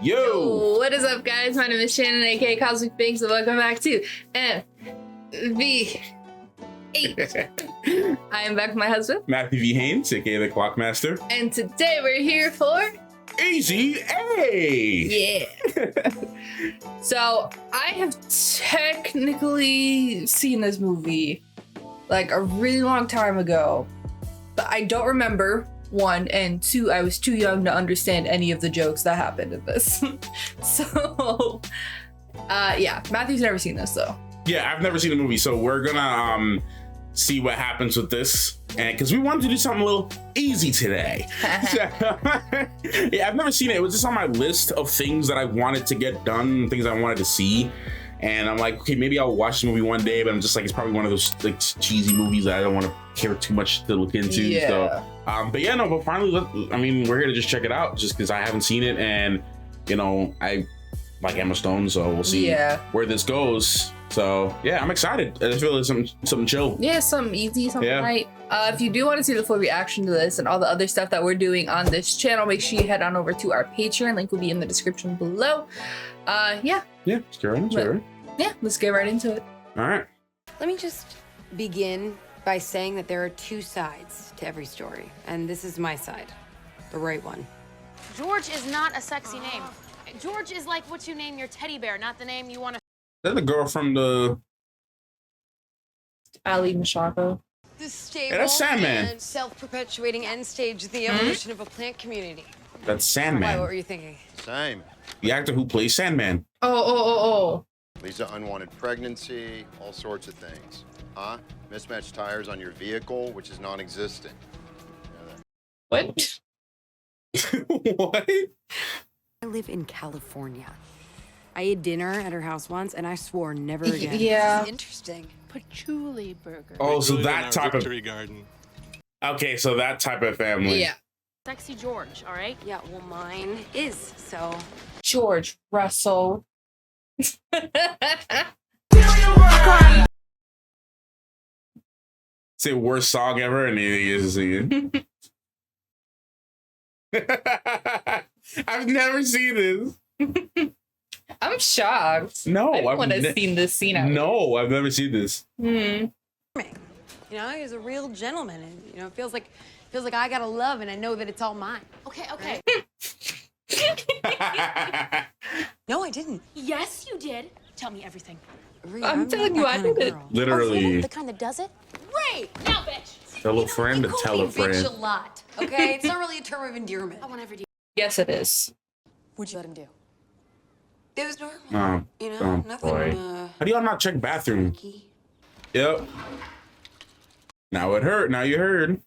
Yo! What is up, guys? My name is Shannon, aka Cosmic Banks, and welcome back to MV8. I am back with my husband, Matthew V. Haynes, aka the Clockmaster. and today we're here for Easy A! yeah. So I have technically seen this movie like a really long time ago, but I don't remember. One, and two, I was too young to understand any of the jokes that happened in this. So, yeah, Matthew's never seen this though. Yeah, I've never seen the movie, so we're gonna see what happens with this, and because we wanted to do something a little easy today. Yeah, I've never seen it. It was just on my list of things that I wanted to get done, things I wanted to see. And I'm like, okay, maybe I'll watch the movie one day, but I'm just like, it's probably one of those like cheesy movies that I don't want to care too much to look into. Yeah. So, but yeah, no, but finally, I mean, we're here to just check it out just because I haven't seen it. And, you know, I like Emma Stone, so we'll see where this goes. So yeah, I'm excited. I just feel like something chill. Yeah, something easy, something light. If you do want to see the full reaction to this and all the other stuff that we're doing on this channel, make sure you head on over to our Patreon. Link will be in the description below. Yeah, let's get right into it. Yeah, let's get right into it. All right. Let me just begin by saying that there are two sides to every story, and this is my side, the right one. George is not a sexy name. George is like what you name your teddy bear, not the name you want to. That's the girl from the Ali Mashako. The stable that's Sandman. and self-perpetuating end stage of the evolution of a plant community. That's Why, Sandman, what were you thinking? Same. the actor who plays Sandman. Oh. Lisa, unwanted pregnancy, all sorts of things. Huh? Mismatched tires on your vehicle, which is non-existent. What? What? I live in California. I ate dinner at her house once, and I swore never again. Yeah. Interesting. Patchouli burger. Oh, so that type of garden. okay, so that type of family. Yeah. Sexy George, all right? Yeah, well, mine is, so... George Russell. Say worst song ever, and he is singing. I've never seen this. I'm shocked. No, I want to seen this scene out. No, I've never seen this. You know, he's a real gentleman, and, you know, it feels like I gotta love, and I know that it's all mine. Okay. No, I didn't. Yes, you did. Tell me everything. Rhea, I'm not telling that you, I kind of did it. girl. Literally, The kind that does it? Great. Now, bitch. tell a friend to You tell call a me bitch a friend. lot, okay? It's not really a term of endearment. I want every day. Yes, it is. What'd you let him do? It was normal. Oh, You know, oh, nothing, boy. How do y'all not check bathroom? key. Yep. Now it hurt. Now you heard.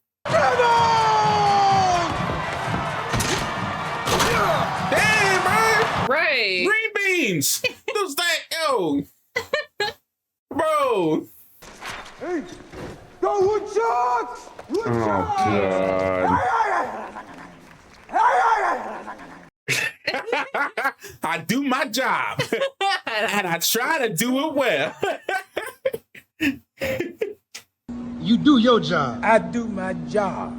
Damn, bro! Right. Green beans. What's that? Yo, bro. Oh God. I do my job, and I try to do it well. You do your job. I do my job.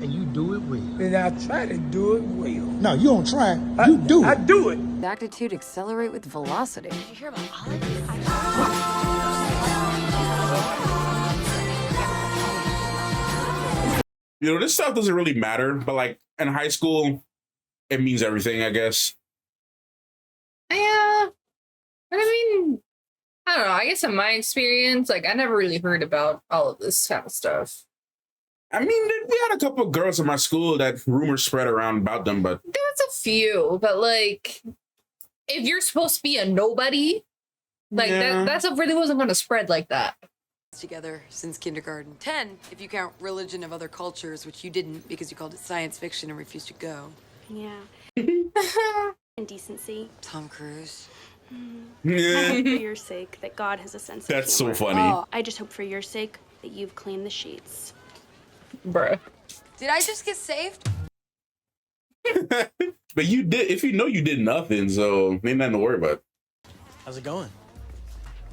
And you do it well. And I try to do it well. No, you don't try. You do it. I do it. Actitude accelerate with velocity. Did you hear about Olive? You know, this stuff doesn't really matter, but like in high school, it means everything, I guess. Yeah. I mean, I don't know. I guess in my experience, like I never really heard about all of this kind of stuff. I mean, we had a couple of girls in my school that rumors spread around about them, but There was a few, but like, if you're supposed to be a nobody, like that stuff really wasn't going to spread like that. Together since kindergarten. 10, if you count religion of other cultures, which you didn't because you called it science fiction and refused to go. Yeah. And decency. Tom Cruise. I hope for your sake that God has a sense of That's so humor. funny. Oh, I just hope for your sake that you've cleaned the sheets. Bruh. did I just get saved? But you did, if you know you did nothing, so ain't nothing to worry about. How's it going?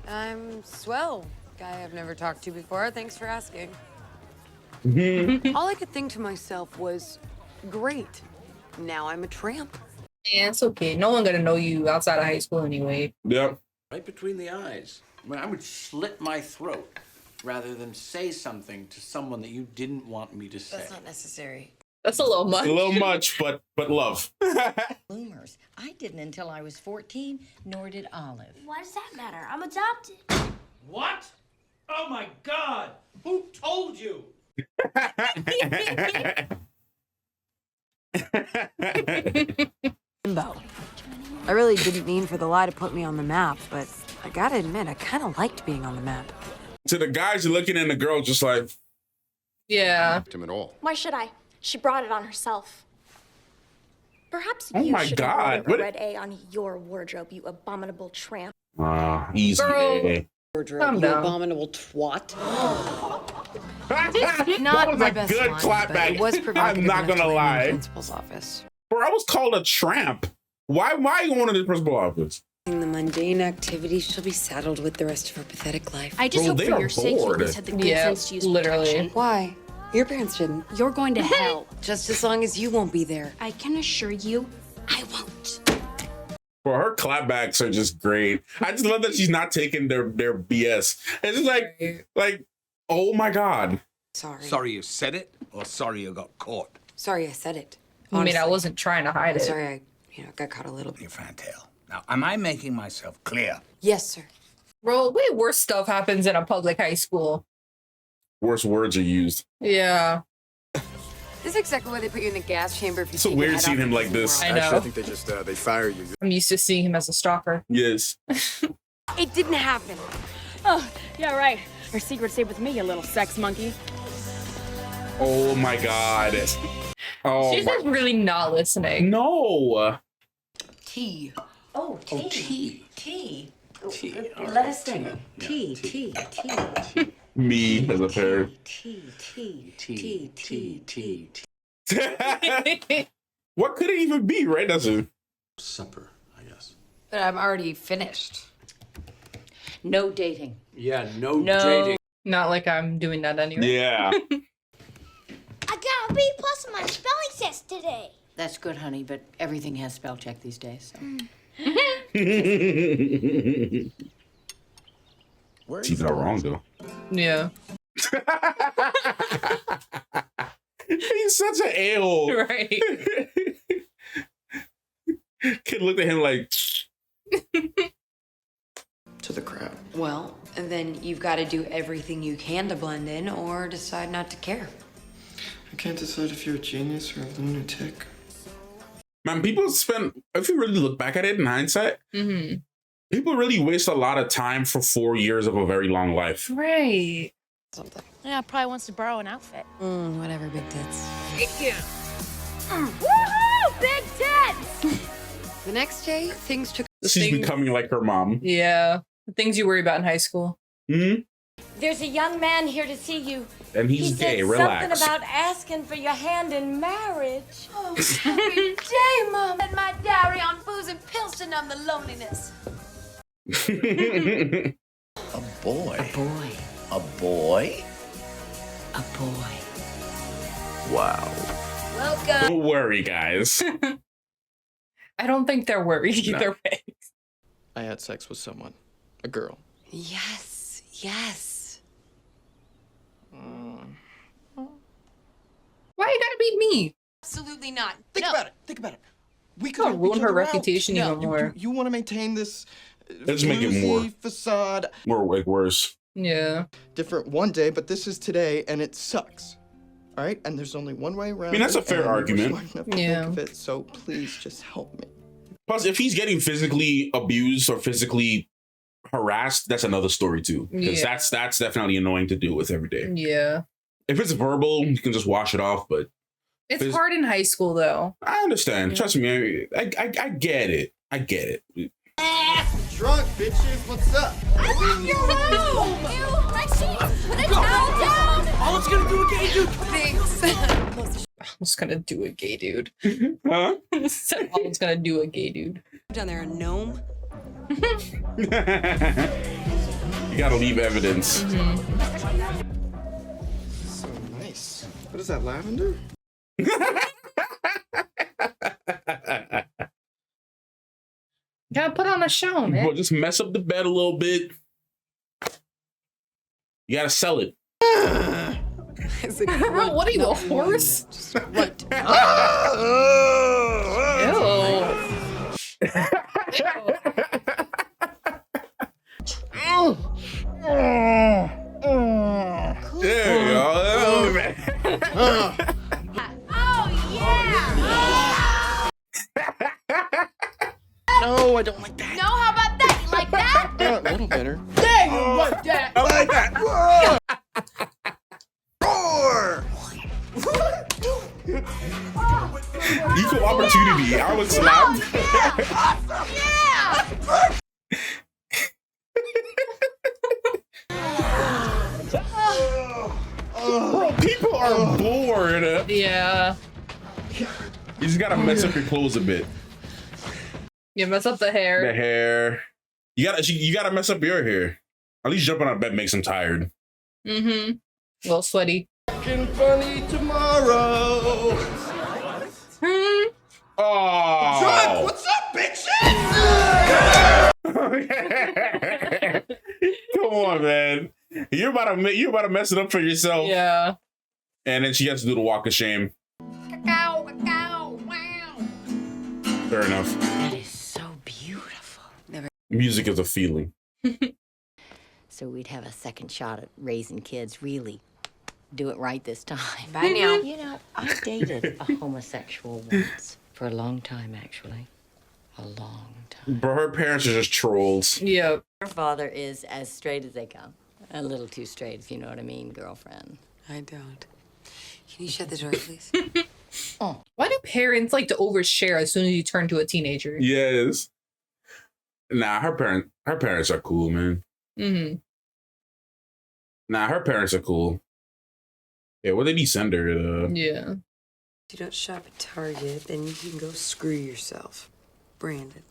I'm swell. Guy I've never talked to before. Thanks for asking. All I could think to myself was, great. Now I'm a tramp. Yeah, it's okay. No one gonna know you outside of high school anyway. Yep. Right between the eyes. I mean, I would slit my throat rather than say something to someone that you didn't want me to say. That's not necessary. That's a little much. A little much, but love. Bloomers. I didn't until I was 14, nor did Olive. Why does that matter? I'm adopted. What? Oh my God! Who told you? Limbo. I really didn't mean for the lie to put me on the map, but I gotta admit, I kind of liked being on the map. So the guys are looking at the girl just like, Yeah. Him at all. Why should I? She brought it on herself. Perhaps Oh you my should God, have what- a red A on your wardrobe, you abominable tramp. easy. Girl. eh? Calm You down. abominable twat. Not That was my a best good line, clapback. but it was I'm provocative not enough gonna to land in the lie. principal's office. Bro, I was called a tramp. Why are you going to the principal office? The mundane activities shall be saddled with the rest of her pathetic life. I just Bro, hope they for are your sake you bored. always had the good Yeah, sense to use literally. protection. Why? Your parents didn't. You're going to hell. Just as long as you won't be there. I can assure you, I won't. Bro, her clapbacks are just great. I just love that she's not taking their BS. It's just like, oh my God. Sorry. Sorry you said it, or sorry you got caught? Sorry I said it. I mean, I Honestly. wasn't trying to hide it. Sorry I, got caught a little bit. You fantail. Now, am I making myself clear? Yes, sir. Bro, way worse stuff happens in a public high school. Worse words are used. Yeah. This is exactly why they put you in the gas chamber. If you It's so take your weird head seeing off him the like this. world. I know. Actually, I think they just they fire you. I'm used to seeing him as a stalker. Yes. It didn't happen. Oh, yeah, right. Your secret stayed with me, you little sex monkey. Oh my God. Oh She's my. just really not listening. No. Tea. Oh, tea. Tea. Tea. Tea. Let us think. Tea, tea, tea. Me as a parent. Tea, tea, tea, tea, tea. What could it even be, right? That's it. Supper, I guess. But I'm already finished. No dating. Yeah, no No. dating. Not like I'm doing that anyway. Yeah. I got a B+ on my spelling test today. That's good, honey, but everything has spell check these days. So. She's not wrong though. Yeah. He's such an a-hole. Right. Kid looked at him like, To the crowd. Well, and then you've got to do everything you can to blend in or decide not to care. I can't decide if you're a genius or a lunatic. man, people spend, if you really look back at it in hindsight, Mm-hmm. people really waste a lot of time for 4 years of a very long life. Right. Something. Yeah, probably wants to borrow an outfit. Whatever, big tits. Woohoo! Big tits! The next day, things took. She's thing- becoming like her mom. Yeah. The things you worry about in high school. Hmm. There's a young man here to see you. And he's gay. Relax. something about asking for your hand in marriage. Oh, every day, Mom. And my diary on booze and pills to numb the loneliness. A boy. A boy. A boy? A boy. Wow. Welcome. Don't worry, guys. I don't think they're worried either way. I had sex with someone, a girl. Yes, yes. Why you gotta be me? Absolutely not. Think about it. Think about it. We could Gonna ruin her reputation even more. You want to maintain this Let's make it flimsy more. facade. More like worse. Yeah. Different one day, but this is today, and it sucks. All right, and there's only one way around. I mean, that's a it, fair and we're argument. smart enough to Yeah. think of it, so please just help me. Plus, if he's getting physically abused or physically harassed, that's another story too. Because Yeah. that's definitely annoying to deal with every day. Yeah. If it's verbal, you can just wash it off. But It's Phys- hard in high school though. I understand. Yeah. Trust me, I get it. I get it. Drunk, bitches, what's up? I love your room! Ew, my sheets! Put a towel down! All it's gonna do a gay dude. Thanks. I was gonna do a gay dude. Huh? Said I was gonna do a gay dude. Down there, a gnome. You gotta leave evidence. So nice. What is that, lavender? Gotta put on a show, man. Bro, just mess up the bed a little bit. You gotta sell it. Bro, what are you, a horse? Right. There you go. Oh, man. No, I don't like that. No, how about that? You like that? A little better. There you like that. I like that. Roar! Equal opportunity. I was slapped. Yeah. Bro, people are bored. Yeah. You just gotta mess up your clothes a bit. You mess up the hair. The hair. You gotta mess up your hair. At least jumping on bed makes them tired. Mm-hmm. A little sweaty. Funny tomorrow. Oh. Truck, what's up, bitches? Come on, man. You're about to mess it up for yourself. Yeah. And then she has to do the walk of shame. Cacao, cacao, wow. Fair enough. That is so beautiful. Music is a feeling. So we'd have a second shot at raising kids, really. Do it right this time. Bye now. You know, I dated a homosexual once. For a long time, actually. A long time. But her parents are just trolls. Yep. Her father is as straight as they come. A little too straight, if you know what I mean, girlfriend. I don't. Can you shut the door, please? Why do parents like to overshare as soon as you turn to a teenager? Yes. Nah, her parents are cool, man. Mm-hmm. Nah, her parents are cool. Yeah, what did he send her? Yeah. If you don't shop at Target, then you can go screw yourself. Brandon.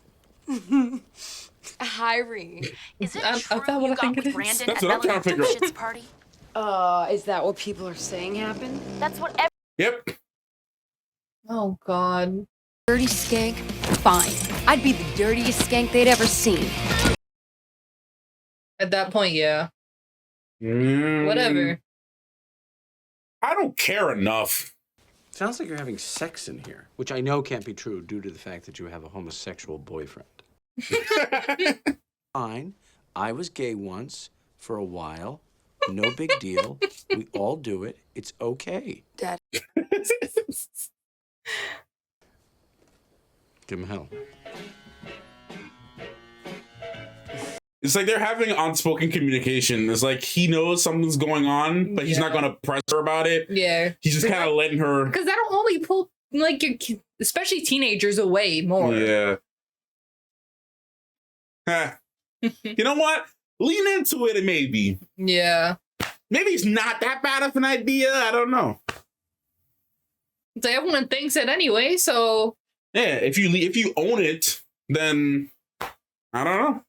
Hi, Ree. Is it I true thought what you I think got it with is. Brandon That's at what I'm trying to Bella figure out. Shit's party? Is that what people are saying happened? That's what Yep. Oh God. Dirty skank? Fine. I'd be the dirtiest skank they'd ever seen. At that point, yeah. Whatever. I don't care enough. Sounds like you're having sex in here, which I know can't be true due to the fact that you have a homosexual boyfriend. Fine. I was gay once, for a while. No big deal. We all do it. It's okay. Dad. Give him hell. It's like they're having unspoken communication. It's like he knows something's going on, but he's not gonna press her about it. Yeah. He's just kind of letting her. Because that'll only pull like your, especially teenagers, away more. Yeah. You know what? Lean into it, maybe. Yeah. Maybe it's not that bad of an idea. I don't know. So everyone thinks it anyway. So Yeah, if you own it, then I don't know.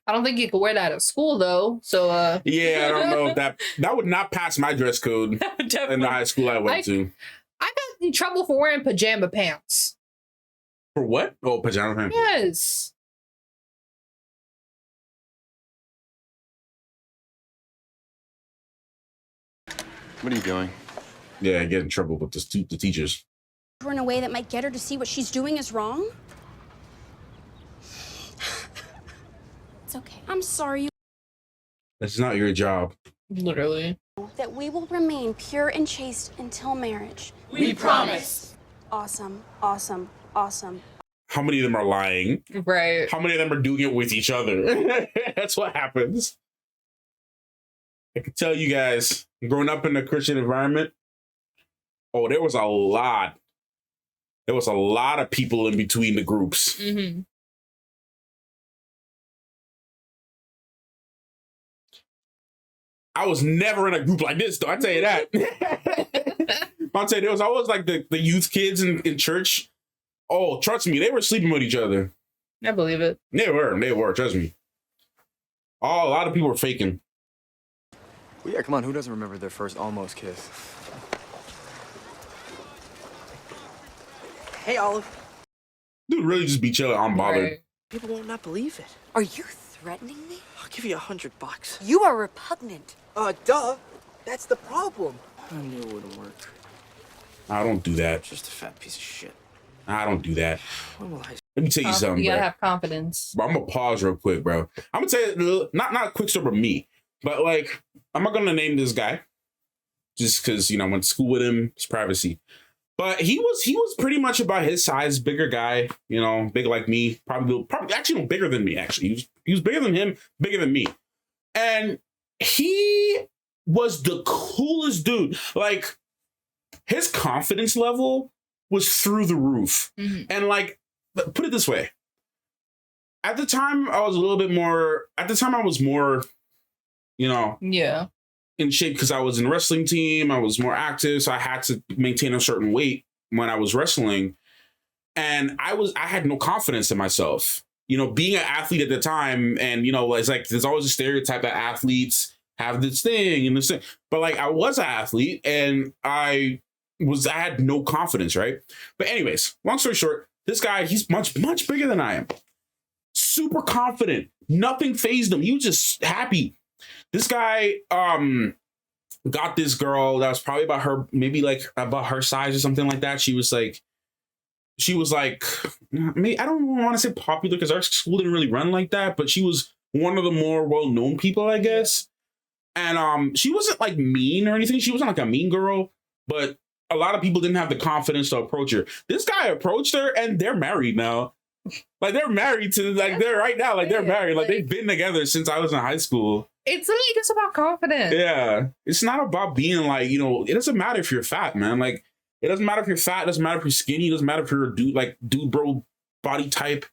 I don't think you could wear that at school though. So Yeah, I don't know if that would not pass my dress code in the high school I went to. I got in trouble for wearing pajama pants. For what? Oh, pajama pants. Yes. What are you doing? Yeah, I get in trouble with the teachers. Her in a way that might get her to see what she's doing is wrong? It's okay. I'm sorry. That's not your job. Literally. That we will remain pure and chaste until marriage. We promise. Awesome, awesome, awesome. How many of them are lying? Right. How many of them are doing it with each other? That's what happens. I can tell you guys, growing up in a Christian environment, oh, there was a lot. There was a lot of people in between the groups. Mm-hmm. I was never in a group like this, though. I tell you that. I'll tell you, there was always like the youth kids in church. Oh, trust me, they were sleeping with each other. I believe it. They were, trust me. Oh, a lot of people were faking. Well, yeah, come on, who doesn't remember their first almost kiss? Hey, Olive. Dude really just be chilling, unbothered. People will not believe it. Are you threatening me? I'll give you $100. You are repugnant. Duh. That's the problem. I knew it wouldn't work. I don't do that. Just a fat piece of shit. I don't do that. When will I... Let me tell you something, You bro. gotta have confidence. But I'm gonna pause real quick, bro. I'm gonna tell you, not a quick story of me, but like, I'm not gonna name this guy just because, you know, I went to school with him. It's privacy. But he was pretty much about his size, bigger guy, you know, big like me, probably actually no, bigger than me. Actually, he was bigger than him, bigger than me, and he was the coolest dude. Like, his confidence level was through the roof, and like, put it this way. At the time, I was a little bit more. At the time, I was more, you know, in shape because I was in a wrestling team. I was more active, so I had to maintain a certain weight when I was wrestling, and I had no confidence in myself. You know, being an athlete at the time, and you know, it's like there's always a stereotype that athletes have this thing and this thing, but like I was an athlete, and I had no confidence, right? But anyways, long story short, this guy, he's much bigger than I am. Super confident. Nothing fazed him. He was just happy. This guy got this girl that was probably about her, maybe like about her size or something like that. She was like, I don't want to say popular because our school didn't really run like that, but she was one of the more well-known people, I guess. And she wasn't like mean or anything. She wasn't like a mean girl, but a lot of people didn't have the confidence to approach her. This guy approached her, and they're married now. Like, they're married to, like, they're right now, like, they're married. Like, they've been together since I was in high school. It's literally just about confidence. Yeah. It's not about being like, you know, it doesn't matter if you're fat, man. Like, it doesn't matter if you're fat. It doesn't matter if you're skinny. It doesn't matter if you're a dude, like, dude, bro, body type.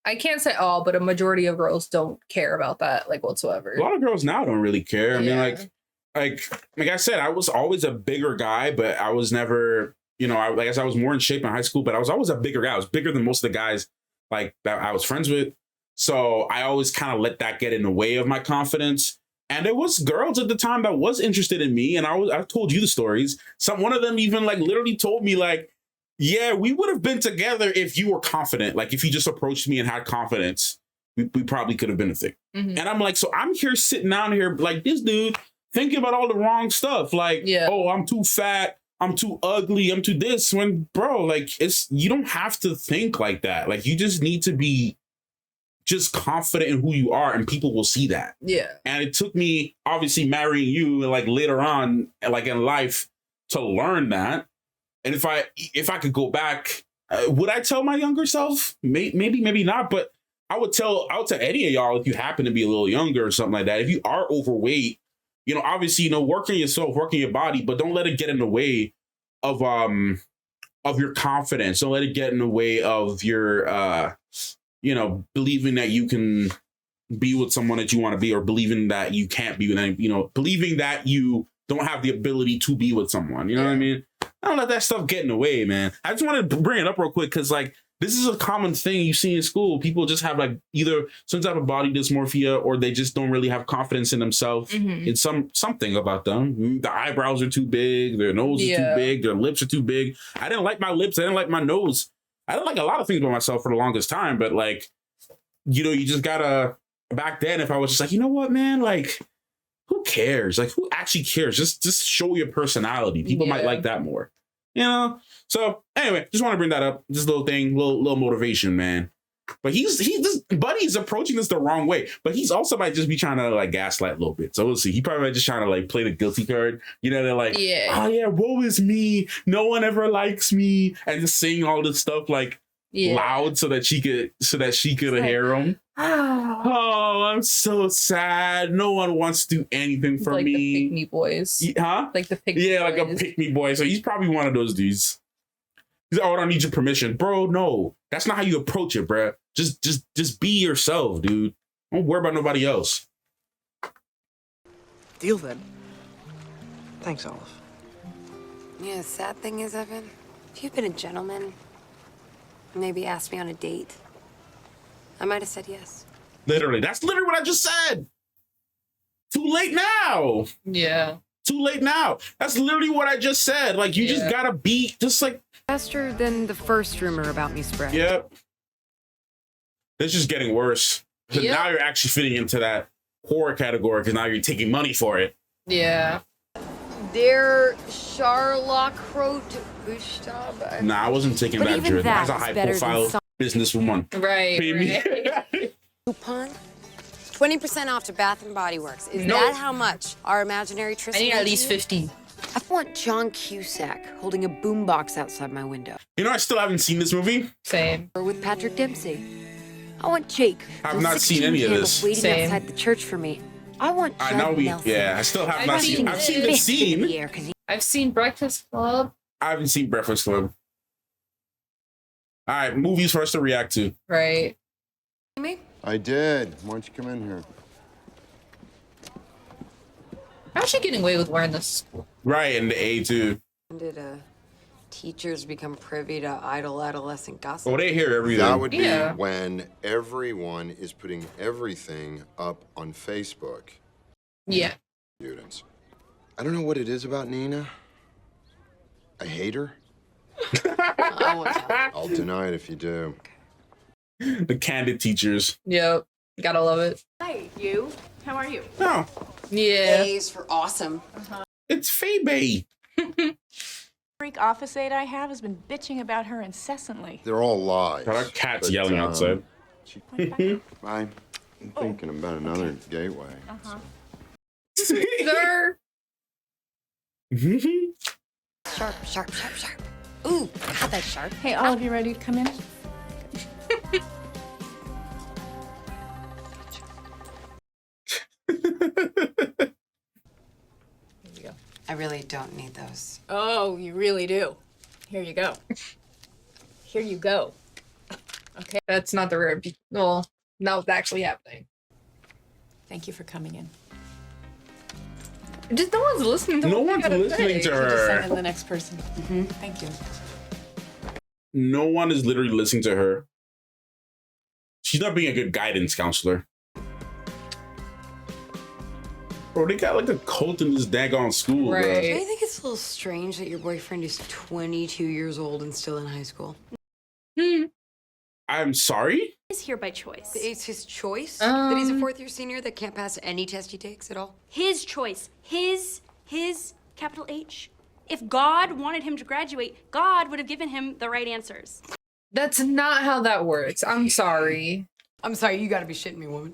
I can't say all, but a majority of girls don't care about that, like, whatsoever. A lot of girls now don't really care. I mean, like I said, I was always a bigger guy, but I was never, you know, I guess I was more in shape in high school, but I was always a bigger guy. I was bigger than most of the guys like that I was friends with. So I always kind of let that get in the way of my confidence. And there was girls at the time that was interested in me, and I've told you the stories. One of them even like literally told me like, yeah, we would have been together if you were confident. Like if you just approached me and had confidence, we probably could have been a thing. And I'm like, so I'm here sitting down here like this dude thinking about all the wrong stuff. Like, oh, I'm too fat. I'm too ugly. I'm too this. When, bro, like, you don't have to think like that. Like, you just need to be just confident in who you are, and people will see that. Yeah. And it took me, obviously, marrying you, like, later on, like, in life, to learn that. And if I could go back, would I tell my younger self? Maybe not, but I would tell any of y'all, if you happen to be a little younger or something like that, if you are overweight, you know, obviously, you know, work on yourself, work on your body, but don't let it get in the way of your confidence. Don't let it get in the way of your, you know, believing that you can be with someone that you want to be, or believing that you can't be with any, you know, believing that you don't have the ability to be with someone. You know what I mean? I don't let that stuff get in the way, man. I just wanted to bring it up real quick because, like, this is a common thing you see in school. People just have like either some type of body dysmorphia, or they just don't really have confidence in themselves. It's something about them. The eyebrows are too big, their nose is too big, their lips are too big. I didn't like my lips. I didn't like my nose. I didn't like a lot of things about myself for the longest time. But like, you know, you just gotta. Back then, if I was just like, you know what, man, like, who cares? Like, who actually cares? Just show your personality. People might like that more. You know? So anyway, just want to bring that up. This little thing, little motivation, man. But Buddy's approaching this the wrong way. But he's also might just be trying to like gaslight a little bit. So we'll see. He probably might just trying to like play the guilty card. You know, they're like, oh yeah, woe is me. No one ever likes me. And just sing all this stuff like loud so that she could hear him. Oh, I'm so sad. No one wants to do anything for like me. The pick me boys. Huh? Like the pick me boys. Like a pick me boy. So he's probably one of those dudes. He's like, oh, I don't need your permission. Bro, no. That's not how you approach it, bro. Just be yourself, dude. Don't worry about nobody else. Deal then. Thanks, Olive. Yeah, the sad thing is, Evan, if you'd been a gentleman, maybe asked me on a date, I might have said yes. Literally. That's literally what I just said. Too late now. Yeah. Too late now. That's literally what I just said. Like, you just gotta be just like, Faster than the first rumor about me spread. Yep. It's just getting worse. So Yep. now you're actually fitting into that horror category because now you're taking money for it. Yeah. Der Sherlock Rote Buchstabe. Nah, I wasn't taking But that even drill. that That's a is high better than profile some- businesswoman. Right. Pay me. Right. Coupon? 20% off to Bath and Body Works. Is Nope. that how much our imaginary I Tristan? need at least is? 50. I want John Cusack holding a boombox outside my window. You know, I still haven't seen this movie. Same. Or with Patrick Dempsey. I want Jake. I've those not seen 16 any of candles this. Waiting Same. outside the church for me. I want. I Judd know we. Nelson. Yeah, I still have I've not seen seen. I've seen the Fist in scene. the air 'cause he- I've seen Breakfast Club. I haven't seen Breakfast Club. All right, movies for us to react to. Right. I did. Why don't you come in here? How's she getting away with wearing this? Right, and the A too. When did teachers become privy to idle adolescent gossip? Oh, they hear everything. That would be Yeah. when everyone is putting everything up on Facebook. Yeah. Students. I don't know what it is about Nina. I hate her. I'll deny it if you do. The candid teachers. Yep. Gotta love it. Hi, you. How are you? Oh, Yeah. A's for awesome. it's Phoebe. Freak office aide I have has been bitching about her incessantly. They're all lies. Our cat's But, yelling outside. I'm thinking about another gateway. Sir. Sharp, sharp, sharp, sharp. Ooh, God, that's sharp. Hey, all of you ready to come in? I really don't need those. Oh, you really do. Here you go. Here you go. Okay. That's not the rare. Well, not what's actually happening. Thank you for coming in. Just no one's listening to No what you one's gotta listening say. to Just send her. it to the next person. Thank you. No one is literally listening to her. She's not being a good guidance counselor. Bro, they got like a cult in this daggone school, Right. bro. Do you think it's a little strange that your boyfriend is 22 years old and still in high school? I'm sorry? He's here by choice. It's his choice that he's a Um. fourth-year senior that can't pass any test he takes at all? His choice. His, capital H. If God wanted him to graduate, God would have given him the right answers. That's not how that works. I'm sorry. I'm sorry, you gotta be shitting me, woman.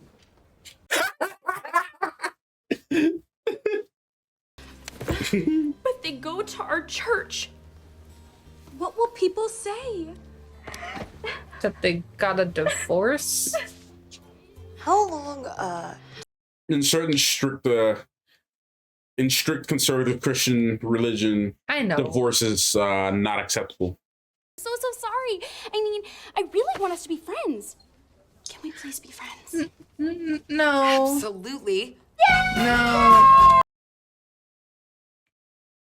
But they go to our church. What will people say? That they got a divorce. How long, In certain strict conservative Christian religion, I know. divorce is not acceptable. So sorry. I mean, I really want us to be friends. Can we please be friends? No. Absolutely. No.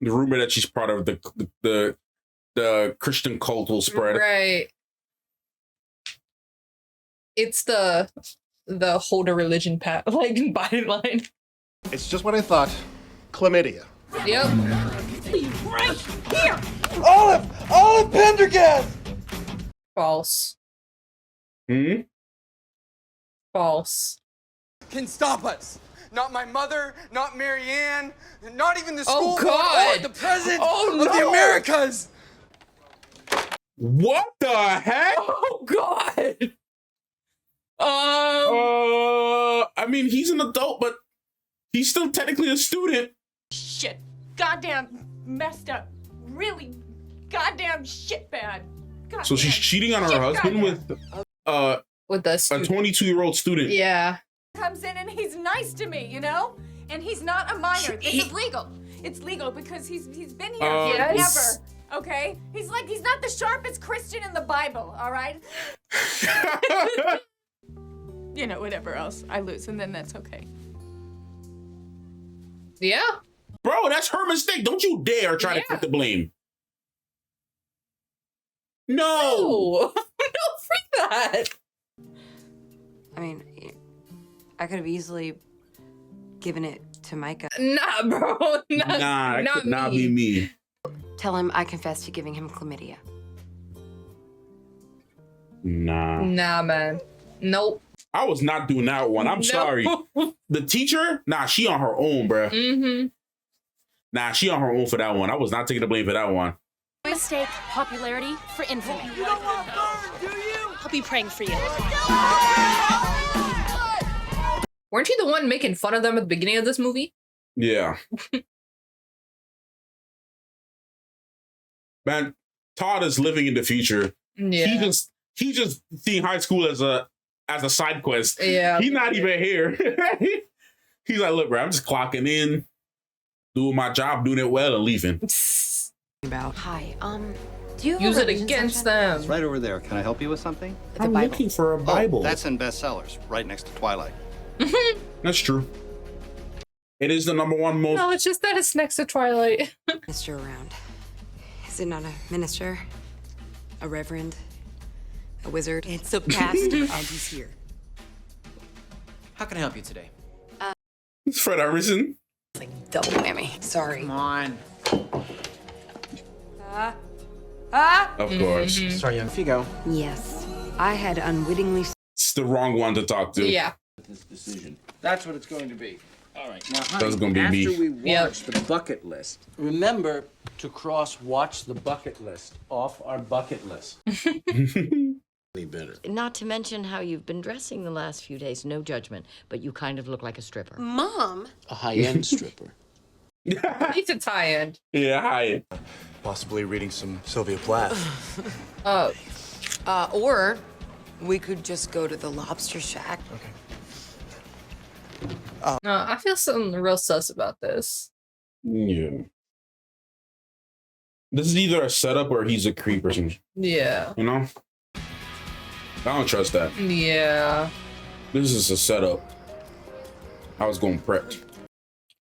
The rumor that she's part of the Christian cult will spread. Right. It's the hold a religion pat like byline. It's just what I thought. Chlamydia. Yep. Right here. Olive Pendergast! False. Hmm? False. Can stop us. Not my mother, not Marianne, not even the Oh, school board God. or the president Oh, of the no. Americas. What the heck? Oh God. I mean, he's an adult, but he's still technically a student. Shit. Goddamn messed up. Really goddamn shit bad. Goddamn. So she's cheating on her Shit, husband goddamn. with a a student. 22-year-old student. Yeah. Comes in and he's nice to me, you know? And he's not a minor. This is legal. It's legal because he's been here Yes. forever. Okay? He's not the sharpest Christian in the Bible, all right? You know, whatever else. I lose, and then that's okay. Yeah. Bro, that's her mistake. Don't you dare try to Yeah. put the blame. No. No. No, freak that. I mean, I could have easily given it to Micah. Nah, bro. Nah, that could not be me. Tell him I confessed to giving him chlamydia. Nah, man. Nope. I was not doing that one. I'm sorry. The teacher? Nah, she on her own, bruh. Mm-hmm. Nah, she on her own for that one. I was not taking the blame for that one. Mistake popularity for infamy. You don't want to burn, do you? I'll be praying for you. Weren't you the one making fun of them at the beginning of this movie? Yeah. Man, Todd is living in the future. Yeah. He just seeing high school as a side quest. Yeah. He's not even here. He's like, look, bro, I'm just clocking in, doing my job, doing it well, and leaving. Hi, do you use it against them? It's right over there. Can I help you with something? I'm looking for a Bible. Oh, that's in bestsellers, right next to Twilight. That's true. It is the #1 most. No, it's just that it's next to Twilight. Minister around. Is it not a minister? A reverend? A wizard? It's a pastor, and he's here. How can I help you today? It's Fred Armisen. Double whammy. Sorry. Come on. Of course. Sorry, young Figo. Yes. I had unwittingly. It's the wrong one to talk to. Yeah. This decision. That's what it's going to be. All right, now, honey, That's gonna be after me. we watch the bucket list, remember to watch the bucket list off our bucket list. Better. Not to mention how you've been dressing the last few days. No judgment, but you kind of look like a stripper. Mom? A high-end stripper. It's a tie-in. Yeah, hi. Possibly reading some Sylvia Plath. Or we could just go to the lobster shack. Okay. No, I feel something real sus about this. Yeah. This is either a setup or he's a creep or something. Yeah. You know? I don't trust that. Yeah. This is a setup. I was going prepped.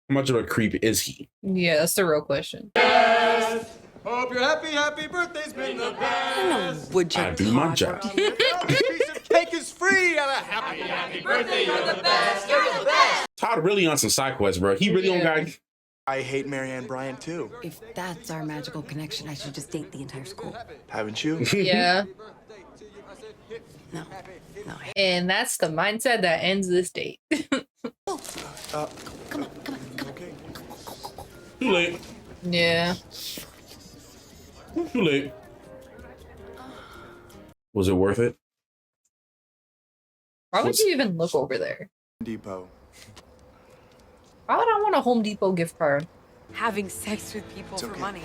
How much of a creep is he? Yeah, that's the real question. Hope you're happy. Happy birthday's been the best. Woodchuck. I do my job. Piece of cake is free. Have a happy birthday. You're the best. You're the best. Todd really on some side quests, bro. He really on guy. I hate Marianne Bryant too. If that's our magical connection, I should just date the entire school. Haven't you? Yeah. No. And that's the mindset that ends this date. Too late. Yeah. Too late. Was it worth it? Why would you even look over there? Depot. Why would I want a Home Depot gift card? Having sex with people for money.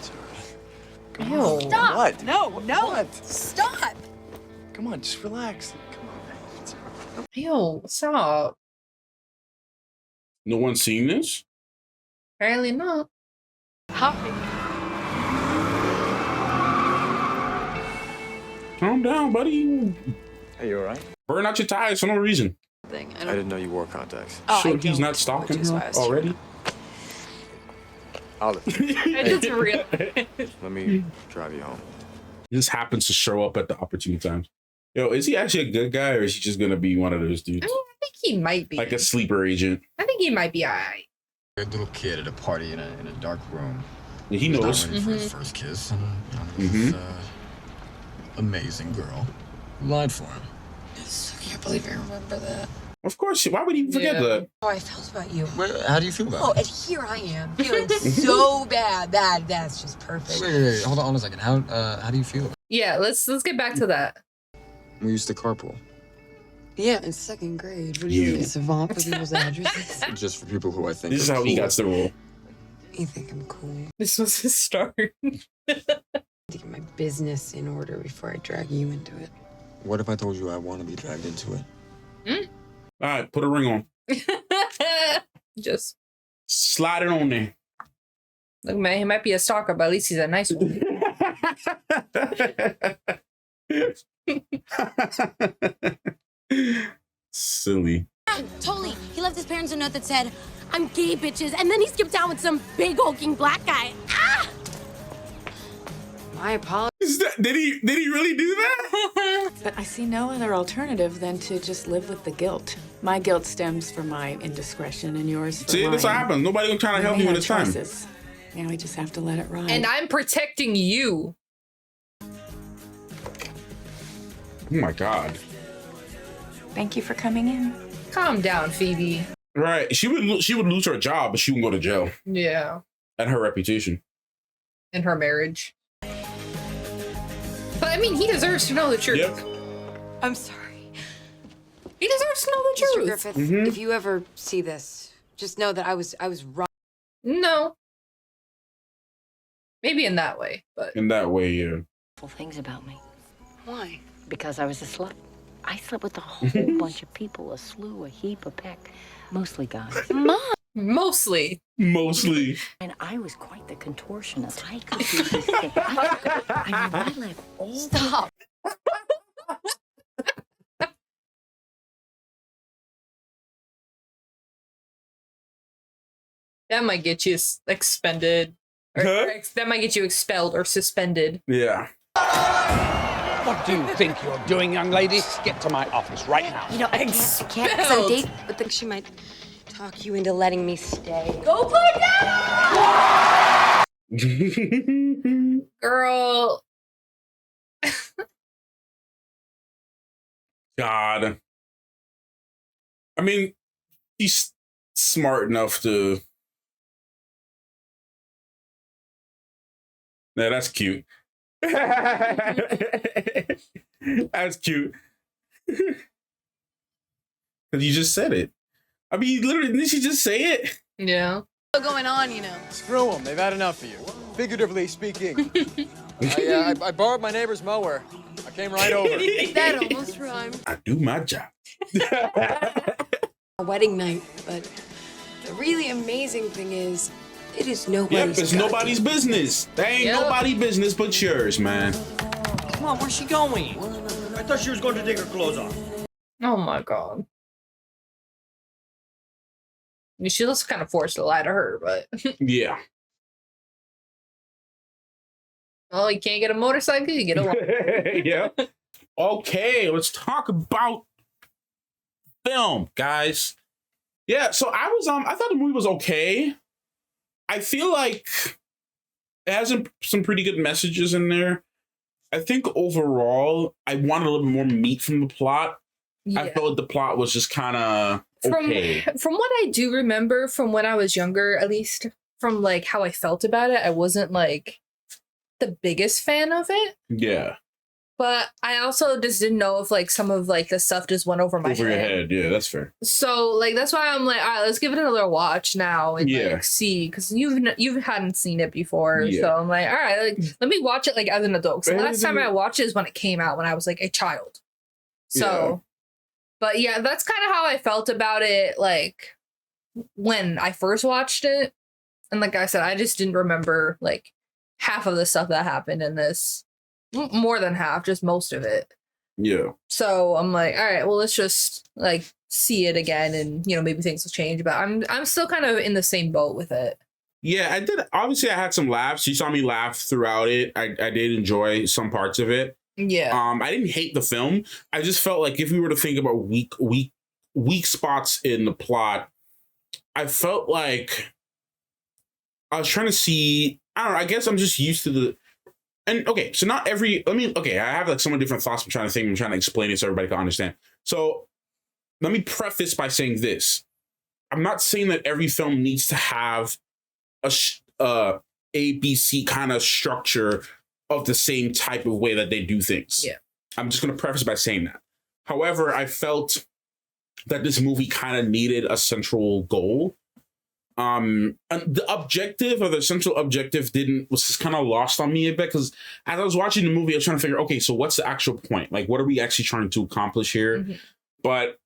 Ew. Stop! What? No! What? Stop! Come on, just relax. Ew, stop. No one's seeing this? Apparently not. Calm down, buddy. Are you alright? Burn out your tires for no reason. I didn't know you wore contacts. So he's not stalking her already? Olive, It's real. let me drive you home. He just happens to show up at the opportune times. Yo, is he actually a good guy or is he just gonna be one of those dudes? I think he might be. Like a sleeper agent. I think he might be alright. A little kid at a party in a dark room. Yeah, he knows. Not ready for his first kiss. And this amazing girl lied for him. I can't believe I remember that. Of course, why would he forget that? How I felt about you. How do you feel about Oh, it? and here I am, feeling so bad. That's just perfect. Wait, hold on a second. How do you feel? Yeah, let's get back to that. We used to carpool. Yeah, in second grade. What do you mean, savant for people's addresses? Just for people who I think This is are how he cool. got the role. You think I'm cool? This was his start. To get my business in order before I drag you into it. What if I told you I want to be dragged into it? All right, put a ring on. Just slide it on there. Look, man, he might be a stalker, but at least he's a nice one. Silly. Totally. He left his parents a note that said, "I'm gay, bitches," and then he skipped out with some big hulking black guy. Ah! My apologies. Did he really do that? But I see no other alternative than to just live with the guilt. My guilt stems from my indiscretion and yours from See, mine. that's what happens. Nobody gonna try to help We you in had this time. choices. Now we just have to let it ride. And I'm protecting you. Oh my God. Thank you for coming in. Calm down, Phoebe. Right. She would lose her job, but she wouldn't go to jail. Yeah. And her reputation. And her marriage. But I mean, he deserves to know the truth. Yep. I'm sorry. He deserves to know the Mr. truth. Griffith, Mm-hmm. if you ever see this, just know that I was wrong. No. Maybe in that way, but In that way, yeah. Things about me. Why? Because I was a slut. I slept with a whole bunch of people, a slew, a heap, a peck. Mostly guys. Mom! Mostly. Mostly. And I was quite the contortionist. I could do this thing. I left all Stop. That might get you expended. Or, that might get you expelled or suspended. Yeah. What do you think you're doing, young lady? Get to my office right now. You know, I can't because I'm dating, but think she might talk you into letting me stay. Go play down! Girl. God. I mean, he's smart enough to. Yeah, that's cute. That's cute. Because you just said it. I mean, literally, didn't she just say it? Yeah. What's going on, you know? Screw them. They've had enough of you. Figuratively speaking. I borrowed my neighbor's mower. I came right over. That almost rhymed. I do my job. A wedding night, but the really amazing thing is, it is nobody's. Yep, it's nobody's business. That ain't nobody's business but yours, man. Come on, where's she going? I thought she was going to take her clothes off. Oh my God. I mean, she looks kind of forced to lie to her, but. Yeah. Well, you can't get a motorcycle, you get a one. Yeah. Okay, let's talk about film, guys. Yeah, so I thought the movie was okay. I feel like it has some pretty good messages in there. I think overall, I wanted a little bit more meat from the plot. Yeah. I felt like the plot was just kind of okay. From what I do remember from when I was younger, at least from like how I felt about it, I wasn't like the biggest fan of it. Yeah. But I also just didn't know if like some of like the stuff just went over my Over your head, yeah, that's fair. So like that's why I'm like, all right, let's give it another watch now and like see, because you hadn't seen it before. Yeah. So I'm like, all right, like let me watch it like as an adult. So last time I watched it is when it came out when I was like a child. So, but yeah, that's kind of how I felt about it. Like when I first watched it, and like I said, I just didn't remember like half of the stuff that happened in this. More than half, just most of it. Yeah. So I'm like, all right, well, let's just like see it again, and you know, maybe things will change. But I'm still kind of in the same boat with it. Yeah, I did. Obviously, I had some laughs. You saw me laugh throughout it. I did enjoy some parts of it. Yeah. I didn't hate the film. I just felt like if we were to think about weak spots in the plot, I felt like I was trying to see. I don't know. I guess I'm just used to the. And okay, so not every, I have like so many different thoughts I'm trying to think, I'm trying to explain it so everybody can understand. So let me preface by saying this. I'm not saying that every film needs to have a ABC kind of structure of the same type of way that they do things. Yeah. I'm just going to preface by saying that. However, I felt that this movie kind of needed a central goal. And the objective or the central objective was just kind of lost on me a bit, because as I was watching the movie, I was trying to figure, okay, so what's the actual point? Like, what are we actually trying to accomplish here? Mm-hmm. But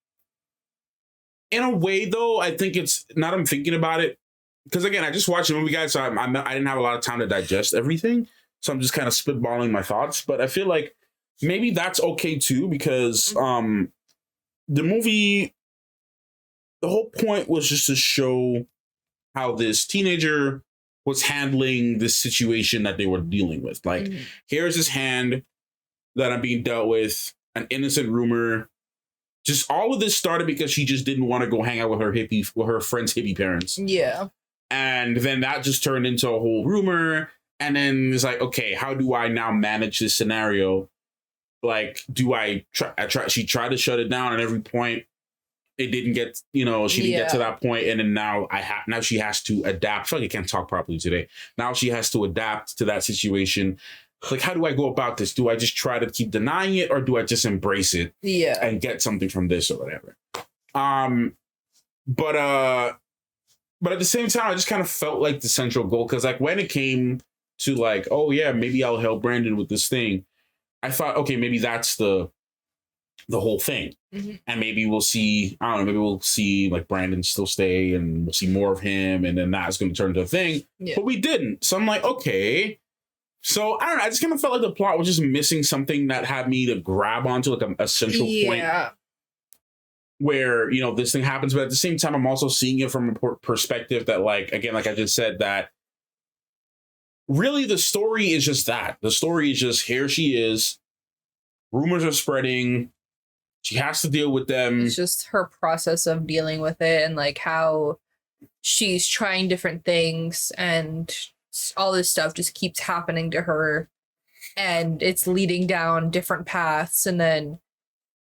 in a way, though, I think it's, now that I'm thinking about it, because again, I just watched the movie, guys, so I didn't have a lot of time to digest everything. So I'm just kind of spitballing my thoughts. But I feel like maybe that's okay too, because the movie, the whole point was just to show how this teenager was handling this situation that they were dealing with. Like, here's this hand that I'm being dealt with, an innocent rumor. Just all of this started because she just didn't want to go hang out with her friend's hippie parents. Yeah. And then that just turned into a whole rumor. And then it's like, okay, how do I now manage this scenario? Like, do I try? She tried to shut it down at every point. It didn't get, she didn't get to that point, and then now now she has to adapt. I feel like I can't talk properly today. Now she has to adapt to that situation. Like, how do I go about this? Do I just try to keep denying it, or do I just embrace it? Yeah. And get something from this or whatever. But at the same time, I just kind of felt like the central goal, because like when it came to like, oh yeah, maybe I'll help Brandon with this thing, I thought, okay, maybe that's the whole thing. Mm-hmm. And maybe we'll see, I don't know, maybe we'll see like Brandon still stay and we'll see more of him, and then that's going to turn into a thing. Yeah. But we didn't. So I'm like, okay. So I don't know. I just kind of felt like the plot was just missing something that had me to grab onto, like a central point where, this thing happens. But at the same time, I'm also seeing it from a perspective that, like, again, like I just said, that really the story is just that. The story is just, here she is. Rumors are spreading. She has to deal with them. It's just her process of dealing with it, and like how she's trying different things, and all this stuff just keeps happening to her, and it's leading down different paths, and then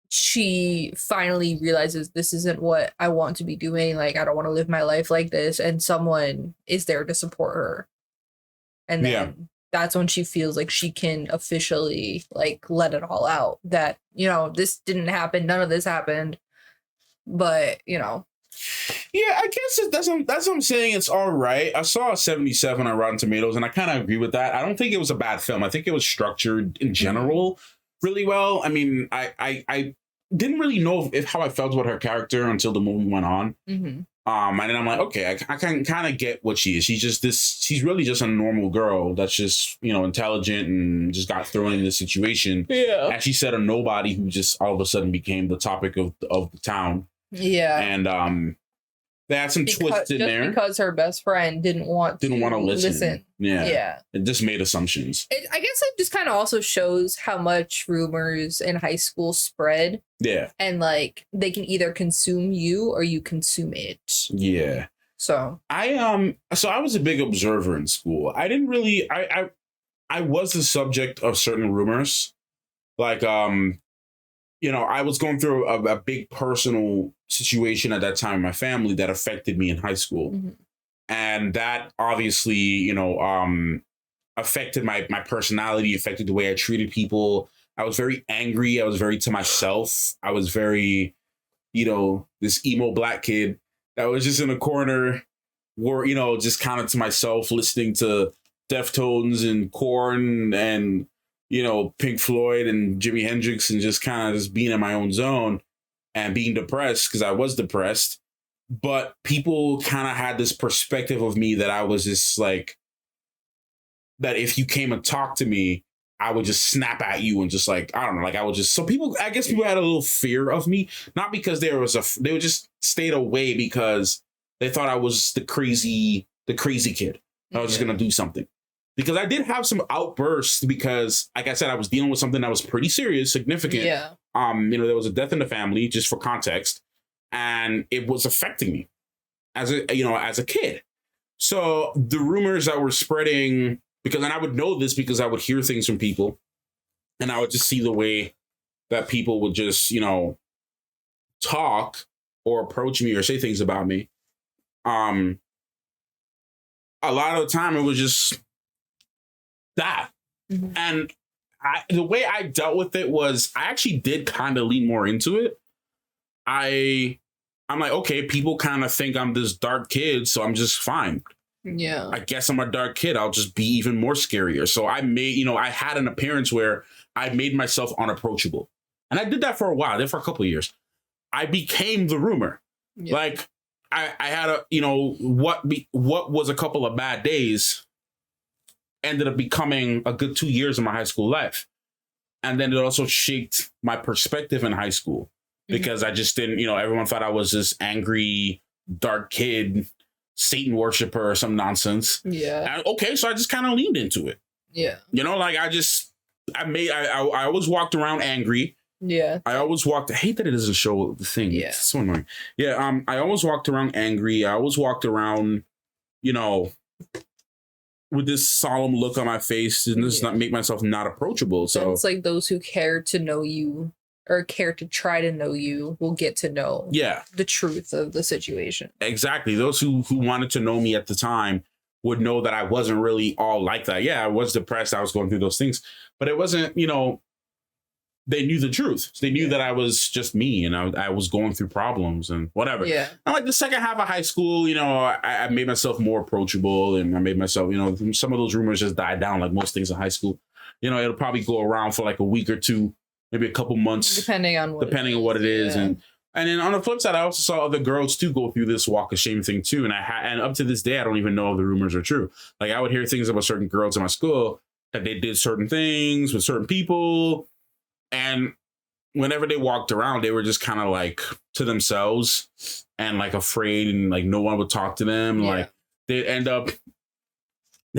she finally realizes this isn't what I want to be doing. Like, I don't want to live my life like this, and someone is there to support her. And then that's when she feels like she can officially like let it all out, that, this didn't happen. None of this happened. But, Yeah, I guess that's what I'm saying. It's all right. I saw a 77 on Rotten Tomatoes, and I kind of agree with that. I don't think it was a bad film. I think it was structured in general really well. I mean, I didn't really know how I felt about her character until the movie went on. Mm-hmm. And then I'm like, okay, I can kind of get what she is. She's really just a normal girl that's just, intelligent and just got thrown in this situation. Yeah. As she said, a nobody who just all of a sudden became the topic of the town. Yeah. And they had some twists in there. Because her best friend didn't want to listen. Yeah. It just made assumptions. I guess it just kind of also shows how much rumors in high school spread. Yeah. And like they can either consume you or you consume it. Yeah. So I was a big observer in school. I didn't really I was the subject of certain rumors. Like I was going through a big personal situation at that time in my family that affected me in high school. Mm-hmm. And that obviously, affected my personality, affected the way I treated people. I was very angry. I was very to myself. I was very, this emo black kid that was just in a corner where, just kind of to myself, listening to Deftones and Korn and, Pink Floyd and Jimi Hendrix, and just kind of just being in my own zone and being depressed because I was depressed. But people kind of had this perspective of me that I was just like, that if you came and talked to me, I would just snap at you and just like, I don't know, like I would just, so I guess people had a little fear of me, not because they would just stayed away because they thought I was the crazy kid. I was just going to do something. Because I did have some outbursts because, like I said, I was dealing with something that was pretty serious, significant. Yeah. There was a death in the family, just for context, and it was affecting me as a kid. So the rumors that were spreading, and I would know this because I would hear things from people, and I would just see the way that people would just, talk or approach me or say things about me. A lot of the time it was just that. Mm-hmm. And the way I dealt with it was I actually did kind of lean more into it. I'm like, okay, people kind of think I'm this dark kid, so I'm just fine. Yeah. I guess I'm a dark kid. I'll just be even more scarier. So I made, I had an appearance where I made myself unapproachable. And I did that for a while, for a couple of years. I became the rumor. Yeah. Like I had what was a couple of bad days ended up becoming a good 2 years of my high school life. And then it also shaped my perspective in high school because I just didn't, everyone thought I was this angry, dark kid, Satan worshiper or some nonsense. Yeah. And, okay. So I just kind of leaned into it. Yeah. I always walked around angry. Yeah. I hate that it doesn't show the thing. Yeah. It's so annoying. Yeah. I always walked around angry. I always walked around, with this solemn look on my face and just not make myself not approachable. So And it's like those who care to know you or care to try to know you will get to know the truth of the situation. Exactly. Those who wanted to know me at the time would know that I wasn't really all like that. Yeah, I was depressed. I was going through those things, but it wasn't, they knew the truth. They knew that I was just me and I was going through problems and whatever. Yeah. And like the second half of high school, I made myself more approachable and I made myself, some of those rumors just died down like most things in high school. It'll probably go around for like a week or two, maybe a couple months. Depending on what it is. And then on the flip side, I also saw other girls too go through this walk of shame thing too. And up to this day, I don't even know if the rumors are true. Like I would hear things about certain girls in my school that they did certain things with certain people. And whenever they walked around, they were just kind of like to themselves and like afraid and like no one would talk to them. Yeah. Like they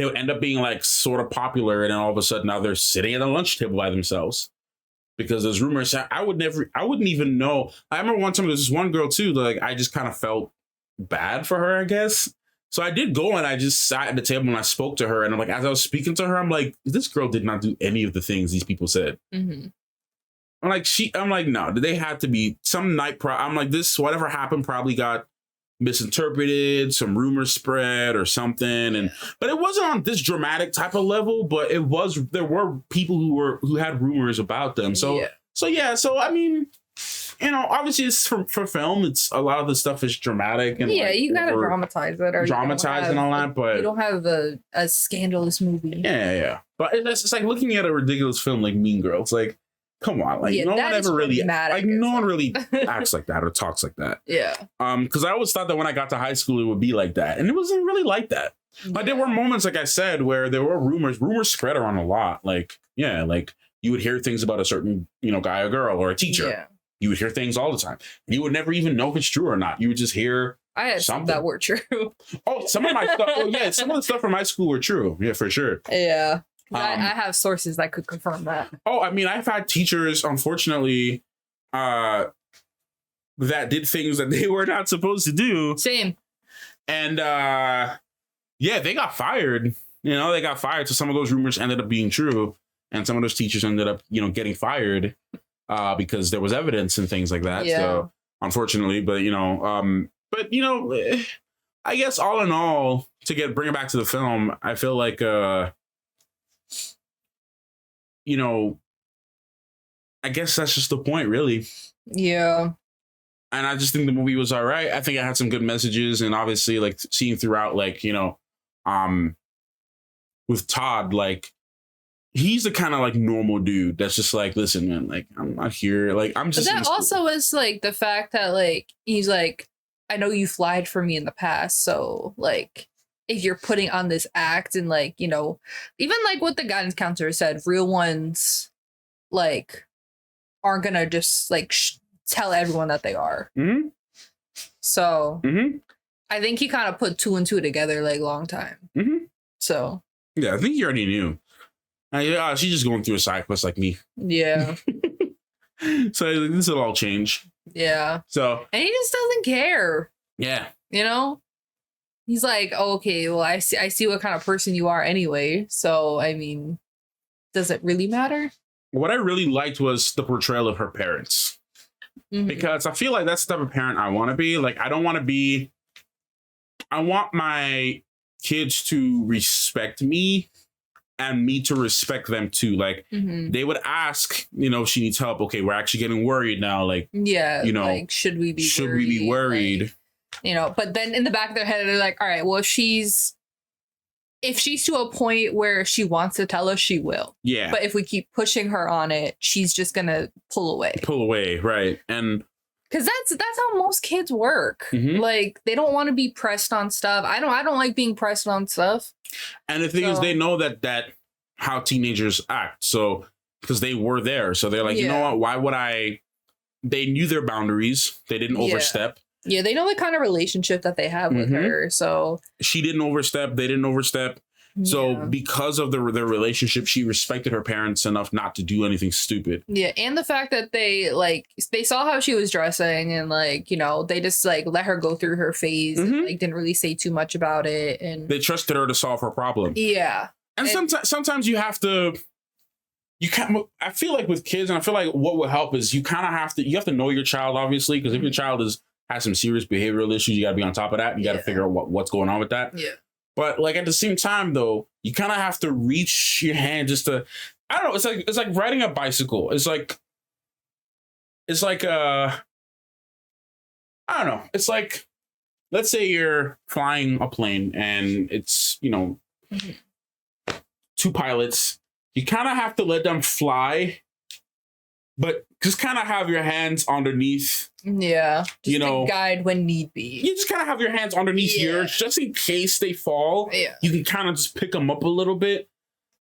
would end up being like sort of popular. And then all of a sudden now they're sitting at a lunch table by themselves because there's rumors. I wouldn't even know. I remember one time there was this one girl too, like I just kind of felt bad for her, I guess. So I did go and I just sat at the table and I spoke to her. And I'm like, as I was speaking to her, I'm like, this girl did not do any of the things these people said. Mm-hmm. I'm like, no, they had to be some night. I'm like, this, whatever happened probably got misinterpreted, some rumors spread or something. But it wasn't on this dramatic type of level, but there were people who had rumors about them. So I mean, obviously it's for film. It's a lot of the stuff is dramatic and you gotta dramatize it or dramatize and all that, but you don't have a scandalous movie. Yeah. But it's like looking at a ridiculous film like Mean Girls, like. Come on, like no one ever really no one really acts like that or talks like that. Yeah. Because I always thought that when I got to high school it would be like that, and it wasn't really like that. But there were moments, like I said, where there were rumors spread around a lot. Like like you would hear things about a certain guy or girl or a teacher. Yeah. You would hear things all the time. You would never even know if it's true or not. You would just hear. I had some that were true. Oh, some of my stuff. Oh yeah, some of the stuff from my school were true. Yeah, for sure. Yeah. I have sources that could confirm that. Oh, I mean, I've had teachers, unfortunately, that did things that they were not supposed to do. Same. And they got fired. They got fired. So some of those rumors ended up being true. And some of those teachers ended up, getting fired because there was evidence and things like that. Yeah. So unfortunately, but, I guess all in all, bring it back to the film, I feel like, I guess that's just the point, really. Yeah. And I just think the movie was all right. I think it had some good messages, and obviously, like seeing throughout, like with Todd, like he's the kind of like normal dude that's just like, listen, man, like I'm not here, like I'm just. But that also is like the fact that like he's like, I know you've lied for me in the past, so like. If you're putting on this act and like, even like what the guidance counselor said, real ones like aren't gonna just like tell everyone that they are. Mm-hmm. So I think he kind of put 2 and 2 together like long time. Mm-hmm. So yeah, I think he already knew. She's just going through a side quest like me. Yeah. So this will all change. Yeah. So and he just doesn't care. Yeah. He's like, oh, okay, well, I see what kind of person you are anyway. So, I mean, does it really matter? What I really liked was the portrayal of her parents. Mm-hmm. Because I feel like that's the type of parent I want to be. Like, I want my kids to respect me and me to respect them too. Like, they would ask, she needs help. Okay, we're actually getting worried now. Like, like, should we be worried? Like, but then in the back of their head, they're like, all right, well, if she's to a point where she wants to tell us, she will. Yeah. But if we keep pushing her on it, she's just going to pull away. Right. And because that's how most kids work. Mm-hmm. Like, they don't want to be pressed on stuff. I don't like being pressed on stuff. And the thing is, they know that how teenagers act. So, because they were there. So they're like, you know what? Why would I? They knew their boundaries. They didn't overstep. Yeah, they know the kind of relationship that they have with her, so... She didn't overstep, they didn't overstep, So Yeah. because of their relationship, she respected her parents enough not to do anything stupid. Yeah, and the fact that they saw how she was dressing and like, you know, they just like let her go through her phase and like didn't really say too much about it. And They trusted her to solve her problem. yeah. And sometimes you have to, I feel like with kids, and I feel like what would help is you have to know your child, obviously, because if your child has some serious behavioral issues, you got to be on top of that. You got to figure out what's going on with that. Yeah. But like at the same time, though, you kind of have to reach your hand just to, I don't know. It's like riding a bicycle. It's like I don't know. It's like, let's say you're flying a plane and it's, you know, two pilots. You kind of have to let them fly, but just kind of have your hands underneath. Yeah. Just you know, guide when need be. You just kind of have your hands underneath yours just in case they fall. Yeah. You can kind of just pick them up a little bit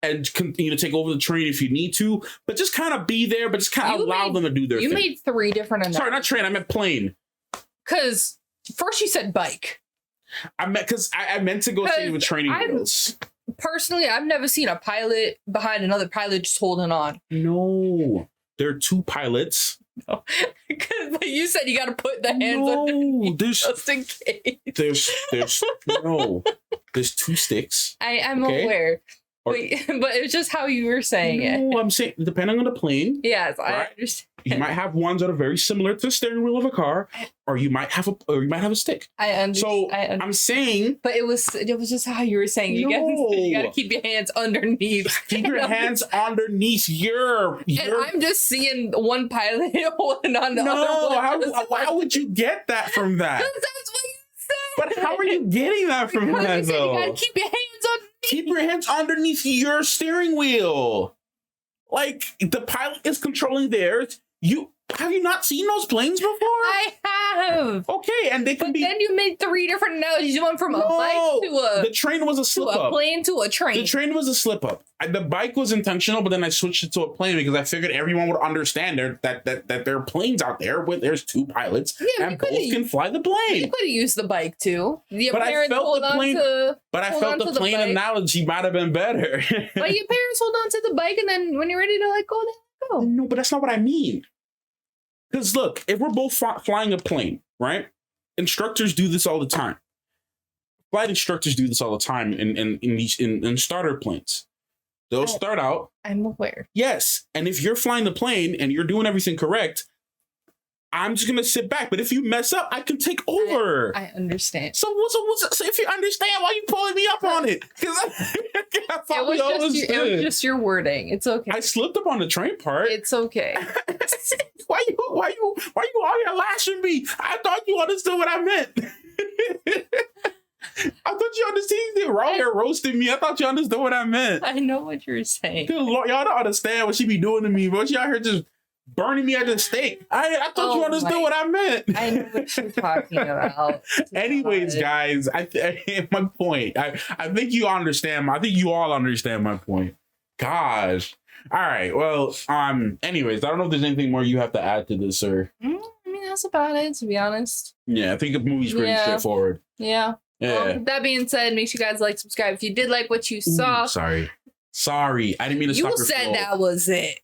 and continue to take over the train if you need to, but just kind of be there, but just kind of allow them to do their thing. You made 3 different analogies. Sorry, not train. I meant plane. Because first you said bike. I meant to go see with training wheels. Personally, I've never seen a pilot behind another pilot just holding on. No, there are 2 pilots. But you said you got to put the hands underneath just in case. There's 2 sticks. I'm aware. But it's just how you were saying it. No, I'm saying depending on the plane. Yes, I understand. You might have ones that are very similar to the steering wheel of a car, or you might have a stick. I understand. So I'm saying, but it was just how you were saying. You got to keep your hands underneath. Keep your hands underneath your. And I'm just seeing one pilot holding on the other one. How would you get that from that? Because that's what you said. But how are you getting that from that though? You got to keep your hands underneath. Keep your hands underneath your steering wheel. Like the pilot is controlling theirs. Have you not seen those planes before? I have. Okay, and they can be. Then you made 3 different analogies. You went from a bike to the train was a slip up. A plane to a train. The train was a slip up. The bike was intentional, but then I switched it to a plane because I figured everyone would understand that there are planes out there, but there's 2 pilots and both can fly the plane. You could have used the bike too. But I felt the plane analogy might have been better. But your parents hold on to the bike, and then when you're ready to let go, then let go. No, but that's not what I mean. Because look, if we're both flying a plane, right? Instructors do this all the time. Flight instructors do this all the time in starter planes. They'll start out. I'm aware. Yes, and if you're flying the plane and you're doing everything correct, I'm just gonna sit back. But if you mess up, I can take over. I understand. So if you understand, why are you pulling me up on it? Because it was just your wording. It's okay. I slipped up on the train part. It's okay. Why you out here lashing me? I thought you understood what I meant. I thought you understood. You were out here roasting me. I thought you understood what I meant. I know what you're saying. Y'all don't understand what she be doing to me, but she out here just burning me at the stake. I thought you understood what I meant. I know what you're talking about. Anyways, guys, my point. I think you understand. I think you all understand my point. Gosh. All right. Well, anyways, I don't know if there's anything more you have to add to this, or. I mean, that's about it, to be honest. Yeah, I think the movie's pretty straightforward. Yeah. Yeah. That being said, make sure you guys like, subscribe if you did like what you saw. Sorry. I didn't mean to stop your flow. You said that was it.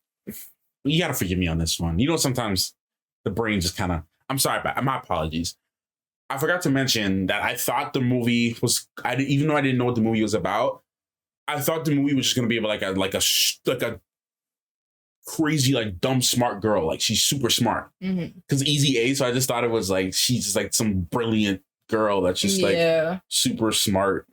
You gotta forgive me on this one. You know, sometimes the brain just kind of. I'm sorry, but my apologies. I forgot to mention that I thought the movie was. Even though I didn't know what the movie was about, I thought the movie was just gonna be like a crazy, like dumb smart girl. Like she's super smart because Easy A. So I just thought it was like she's just like some brilliant girl that's just like super smart.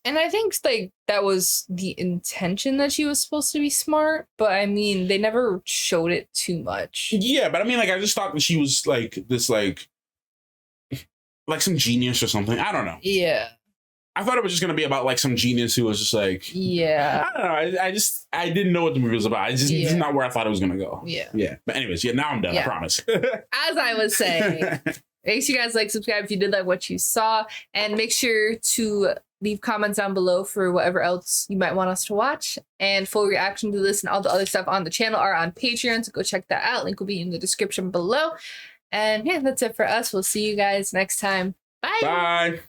And I think like that was the intention, that she was supposed to be smart, but I mean they never showed it too much. Yeah, but I mean, like I just thought that she was like this, like some genius or something. I don't know. Yeah. I thought it was just gonna be about like some genius who was just like, yeah. I don't know. I didn't know what the movie was about. This is not where I thought it was gonna go. Yeah. Yeah. But anyways, now I'm done. I promise. As I was saying, make sure you guys like, subscribe if you did like what you saw, and make sure to leave comments down below for whatever else you might want us to watch. And full reaction to this and all the other stuff on the channel are on Patreon, so go check that out. Link will be in the description below. And yeah, that's it for us. We'll see you guys next time. Bye. Bye.